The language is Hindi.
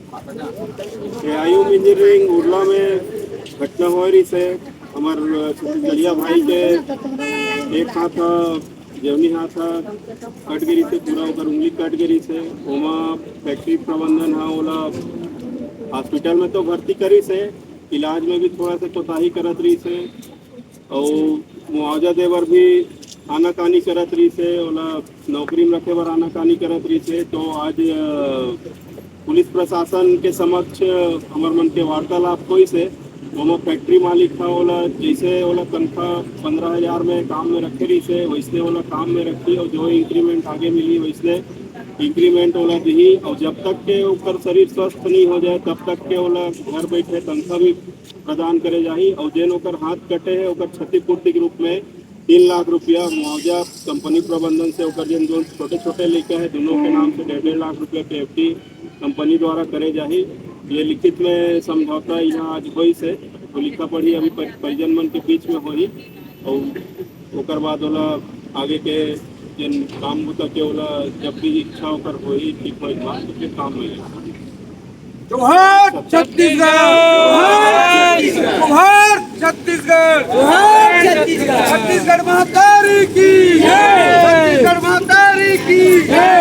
आयु इंजीनियरिंग उड़ला में घटना हो रही से हमार छत्तीसगढ़िया भाई के एक हाथ जवनी हाथ कट गिरी से पूरा ओकर उंगली कट गिरी से ओमा फैक्ट्री प्रबंधन हा ओला हॉस्पिटल में तो भर्ती करी से इलाज में भी थोड़ा सा कोताही करत रही से और मुआवजा देवर भी आनाकानी करत रही से ओला नौकरी में रखे बर आनाकानी करत रही से। तो आज पुलिस प्रशासन के समक्ष हमार मन के वार्तालाप हुई से ओमा फैक्ट्री मालिक था ओला जैसे ओला तनख्वाह 15,000 में काम में रखे रही से वैसने ओला काम में रखी और जो इंक्रीमेंट आगे मिली वैसने इंक्रीमेंट ओला दी और जब तक के ऊपर शरीर स्वस्थ नहीं हो जाए तब तक के ओला घर बैठे तनख्वाह भी प्रदान करे जाही और जेन ओकर हाथ कटे है ओकर क्षतिपूर्ति के रूप में 3 लाख रुपया मुआवजा कंपनी प्रबंधन से ओकर जिन जो छोटे छोटे लेके है दोनों के नाम से 1.5 लाख रुपया के एफडी कंपनी द्वारा करे जाही। ये लिखित में समझौता यहाँ आज हुई से तो लिखा पढ़ी अभी परिजन मन के बीच में हुई और ओकर बाद ओला आगे के जिन काम होता के ओला जब भी इच्छा ओकर होई ठीक होई बात तो फिर काम में जोहार छत्तीसगढ़, जोहार छत्तीसगढ़, जोहार छत्तीसगढ़, छत्तीसगढ़ महातारी की जय, छत्तीसगढ़ महातारी की जय।